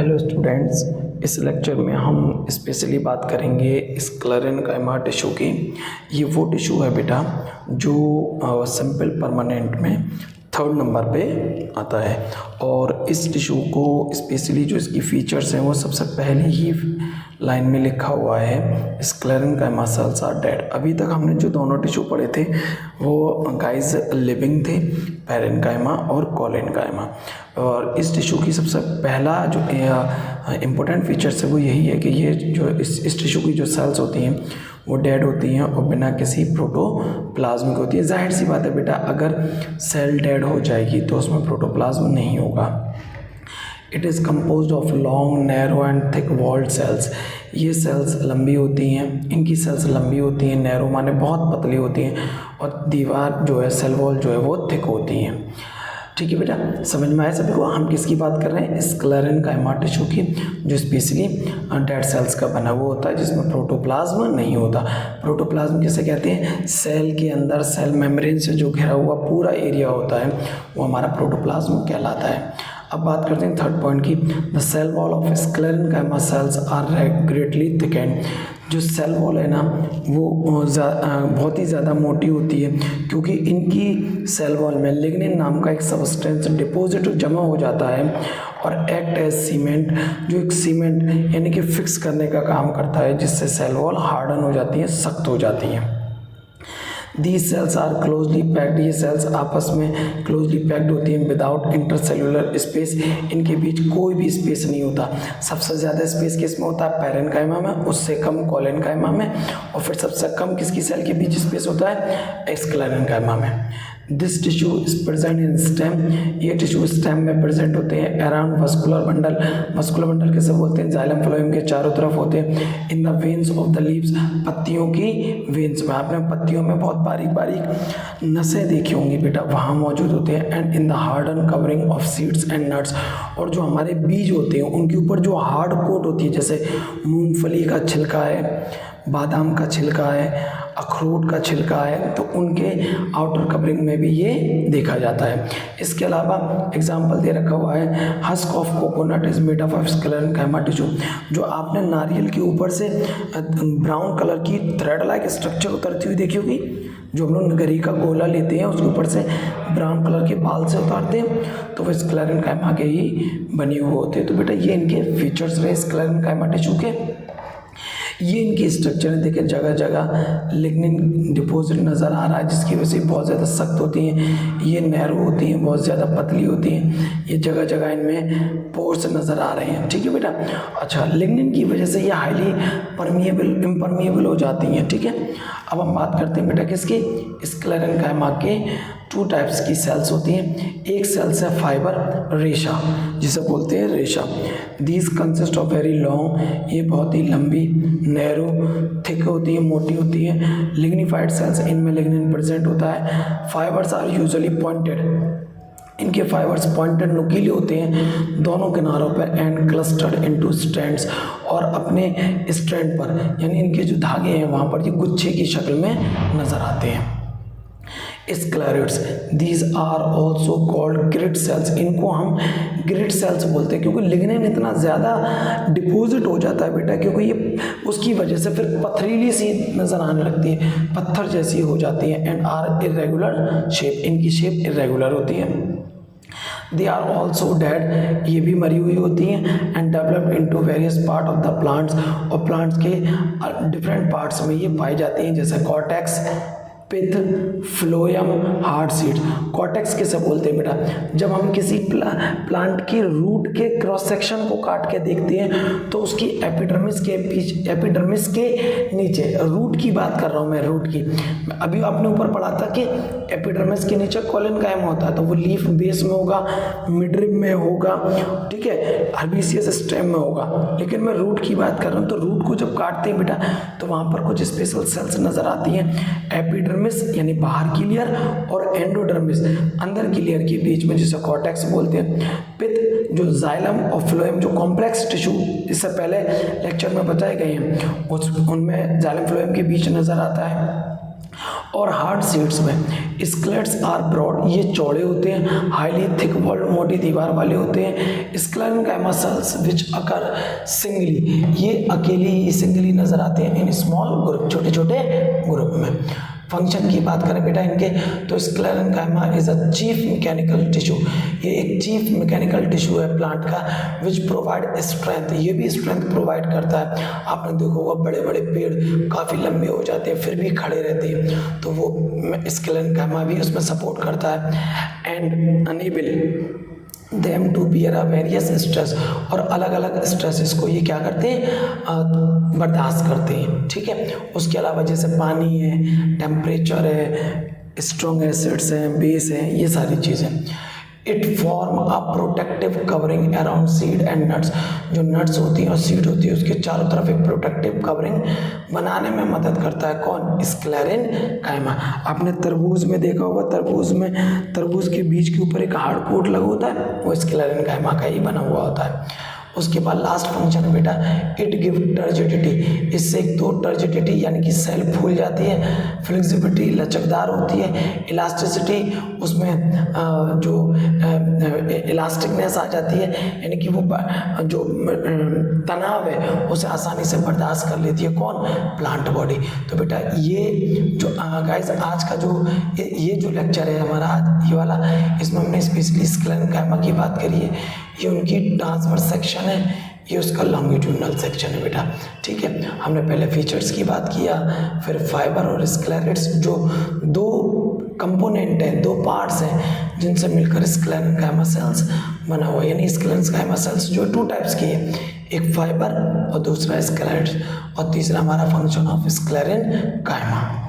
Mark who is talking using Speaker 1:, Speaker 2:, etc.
Speaker 1: Hello students, इस lecture में हम स्पेशली बात करेंगे स्क्लेरेनकाइमा टिश्यू की। ये वो टिश्यू है बेटा जो सिंपल परमानेंट में 3rd नंबर पे आता है। और इस टिश्यू को स्पेशली जो इसकी फीचर्स हैं वो सबसे पहले ही लाइन में लिखा हुआ है, स्क्लेरेनकाइमा सेल्स आर डेड। अभी तक हमने जो दोनों टिश्यू पढ़े थे वो गाइस लिविंग थे, पैरेन्काइमा और कोलेनकाइमा। और इस टिश्यू की सबसे पहला जो इम्पोर्टेंट फीचर्स है वो यही है कि ये जो इस टिश्यू की जो सेल्स होती हैं वो डेड होती हैं और बिना किसी प्रोटोप्लाज्म की होती है। जाहिर सी बात है बेटा, अगर सेल डेड हो जाएगी तो उसमें प्रोटोप्लाज्म नहीं होगा। It is compose of long narrow and thick walled cells. ये सेल्स लंबी होती हैं, इनकी सेल्स लंबी होती हैं, नैरो माने बहुत पतली होती हैं, और दीवार जो है सेल वॉल जो है वो थिक होती हैं। ठीक है बेटा, समझ में आया सभी को। हम किसकी बात कर रहे हैं? स्क्लेरेनकाइमा टिश्यू की, जो स्पेशली डेड सेल्स का बना हुआ होता है, जिसमें प्रोटोप्लाज्म नहीं होता। प्रोटोप्लाज्म किसे कहते हैं? सेल के अंदर सेल मेम्ब्रेन से जो घिरा हुआ पूरा एरिया होता है वो हमारा प्रोटोप्लाज्म कहलाता है। अब बात करते हैं 3rd पॉइंट की। The cell wall of sclerenchyma cells are greatly thickened. जो सेल वॉल है ना वो बहुत ही ज़्यादा मोटी होती है, क्योंकि इनकी सेल वॉल में लिग्निन नाम का एक सब्सटेंस डिपोजिट जमा हो जाता है और एक्ट एज सीमेंट, जो एक सीमेंट यानी कि फिक्स करने का काम करता है, जिससे सेल वॉल हार्डन हो जाती है, सख्त हो जाती हैं। These cells are closely packed। ये सेल्स आपस में क्लोजली पैक्ड होती हैं विदाउट इंटरसेलुलर स्पेस। इनके बीच कोई भी स्पेस नहीं होता। सबसे ज़्यादा स्पेस किस में होता है? पैरेन्काइमा में, उससे कम कोलेनकाइमा में, और फिर सबसे कम किसकी सेल के बीच स्पेस होता है? स्क्लेरेनकाइमा में। This tissue is present in stem. ये टिश्यू स्टेम में प्रेजेंट होते हैं around vascular bundle. Vascular bundle किसे बोलते हैं? जाइलम फ्लोएम के चारों तरफ होते हैं। In the veins of the leaves, पत्तियों की वेन्स में। आपने पत्तियों में बहुत बारीक बारीक नसें देखी होंगी बेटा, वहाँ मौजूद होते हैं। And in the harden covering of seeds and nuts. और जो हमारे बीज होते हैं उनके ऊपर जो हार्ड कोट होती है, जैसे मूंगफली का छिलका है, बादाम का छिलका है, अखरोट का छिलका है, तो उनके आउटर कवरिंग में भी ये देखा जाता है। इसके अलावा एग्जाम्पल दे रखा हुआ है, husk of coconut is made of sclerenchyma tissue. जो आपने नारियल के ऊपर से ब्राउन कलर की थ्रेड लाइक स्ट्रक्चर उतरती हुई देखी होगी, जो हम लोग गरी का गोला लेते हैं उसके ऊपर से ब्राउन कलर के बाल से उतारते हैं, तो वो स्क्लेरेनकाइमा के ही बने हुए होते हैं। तो बेटा ये इनके फीचर्स रहे स्क्लेरेनकाइमा टिश्यू के। ये इनकी स्ट्रक्चर है, देखिए जगह जगह लिग्निन डिपोजिट नज़र आ रहा है, जिसकी वजह से बहुत ज़्यादा सख्त होती हैं। ये नैरो होती हैं, बहुत ज़्यादा पतली होती हैं। ये जगह जगह इनमें पोर्स नज़र आ रहे हैं। ठीक है बेटा। अच्छा, लिग्निन की वजह से ये हाईली इम्परमिएबल हो जाती हैं। ठीक है। अब हम बात करते हैं बेटा किसकी? स्क्लेरेनकाइमा के 2 टाइप्स की सेल्स होती हैं। एक सेल्स है फाइबर रेशा, जिसे बोलते हैं रेशा। These consist of very long, ये बहुत ही लंबी, नैरो, थिक होती है, मोटी होती है। लिग्निफाइड सेल्स, इनमें लिग्निन प्रेजेंट होता है। फाइबर्स आर यूजुअली पॉइंटेड, इनके फाइबर्स पॉइंटेड नुकीले होते हैं दोनों किनारों पर, एंड क्लस्टर्ड इनटू स्ट्रैंड्स, और अपने स्ट्रैंड पर यानी इनके जो धागे हैं वहाँ पर ये गुच्छे की शक्ल में नज़र आते हैं। Sclereids, these are also called grit cells. इनको हम ग्रिड सेल्स बोलते हैं, क्योंकि लिग्निन इतना ज़्यादा डिपोजिट हो जाता है बेटा, क्योंकि ये उसकी वजह से फिर पथरीली सी नज़र आने लगती है, पत्थर जैसी हो जाती है। एंड आर इरेगुलर शेप, इनकी शेप इरेगुलर होती है। दे आर ऑल्सो डेड, ये भी मरी हुई होती हैं। And developed into various part of the plants, और प्लांट्स के डिफरेंट पार्ट्स में ये पाई जाती हैं, जैसे कॉर्टेक्स, पिथ, फ्लोएम, हार्ड सीड्स। कॉर्टेक्स किसे बोलते हैं बेटा? जब हम किसी प्लांट की रूट के क्रॉस सेक्शन को काट के देखते हैं तो उसकी एपिडर्मिस के बीच, एपिडर्मिस के नीचे, रूट की बात कर रहा हूँ मैं, रूट की। अभी आपने ऊपर पढ़ा था कि एपिडर्मिस के नीचे कोलेनकाइमा होता है, तो वो लीफ बेस में होगा, मिडरिब में होगा, ठीक है, हर्बेसियस स्टेम में होगा। लेकिन मैं रूट की बात कर रहा हूँ, तो रूट को जब काटते हैं बेटा तो वहाँ पर कुछ स्पेशल सेल्स नज़र आती हैं। एपिडर्मिस यानी बाहर की लेयर, और एंडोडर्मिस अंदर की लेयर के बीच में, जिसे कॉर्टेक्स बोलते हैं। पिथ जो जाइलम और फ्लोएम जो कॉम्प्लेक्स टिश्यू इससे पहले लेक्चर में बताए गए हैं, उनमें जाइलम फ्लोएम के बीच नज़र आता है। और हार्ड सीड्स में स्क्लेट्स आर ब्रॉड, ये चौड़े होते हैं, हाईली थिक वॉल, मोटी दीवार वाले होते हैं। Sclerenchyma cells which occur singly, ये अकेली सिंगली नजर आते हैं इन स्मॉल ग्रुप, छोटे छोटे ग्रुप में। फंक्शन की बात करें बेटा इनके, तो sclerenchyma is a chief mechanical tissue, ये एक चीफ मैकेनिकल टिश्यू है प्लांट का, विच प्रोवाइड स्ट्रेंथ, ये भी स्ट्रेंथ प्रोवाइड करता है। आपने देखा होगा बड़े बड़े पेड़ काफ़ी लंबे हो जाते हैं फिर भी खड़े रहते हैं, तो वो स्क्लेरेन्काइमा भी उसमें सपोर्ट करता है। And enable them to bear a various stress, और अलग अलग स्ट्रेसेस को ये क्या करते हैं, बर्दाश्त करते हैं, ठीक है। उसके अलावा जैसे पानी है, टेम्परेचर है, स्ट्रॉन्ग एसिड्स हैं, बेस हैं, ये सारी चीज़ें। It form a protective covering around seed and nuts, जो नट्स होती हैं और सीड होती है उसके चारों तरफ एक प्रोटेक्टिव कवरिंग बनाने में मदद करता है कौन, स्क्लेरेन्काइमा। आपने तरबूज में देखा होगा, तरबूज में तरबूज के बीज के ऊपर एक हार्ड कोट लगा होता है, वो स्क्लेरेन्काइमा का ही बना हुआ होता है। उसके बाद लास्ट फंक्शन बेटा, इट गिव टर्जिडिटी, इससे एक तो टर्जिडिटी यानी कि सेल फूल जाती है, फ्लेक्सिबिलिटी लचकदार होती है, इलास्टिसिटी उसमें जो इलास्टिकनेस आ जाती है, यानी कि वो जो तनाव है उसे आसानी से बर्दाश्त कर लेती है कौन, प्लांट बॉडी। तो बेटा ये जो गाइस आज का जो ये जो लेक्चर है हमारा आज ये वाला, इसमें हमने स्पेशली स्क्लेरेन्काइमा की बात करी है, ये उनकी ट्रांसवर्स सेक्शन है, ये उसका लॉन्गिट्यूडनल सेक्शन है बेटा, ठीक है। हमने पहले फीचर्स की बात किया, फिर फाइबर और स्क्लेरेट्स जो दो कंपोनेंट हैं, दो पार्ट्स हैं जिनसे मिलकर स्क्लेरेन्काइमा सेल्स बना हुआ है, यानी स्क्लेरेन्काइमा सेल्स जो 2 टाइप्स की है, एक फाइबर और दूसरा स्क्लेरेट्स, और तीसरा हमारा फंक्शन ऑफ स्क्लेरेन्काइमा।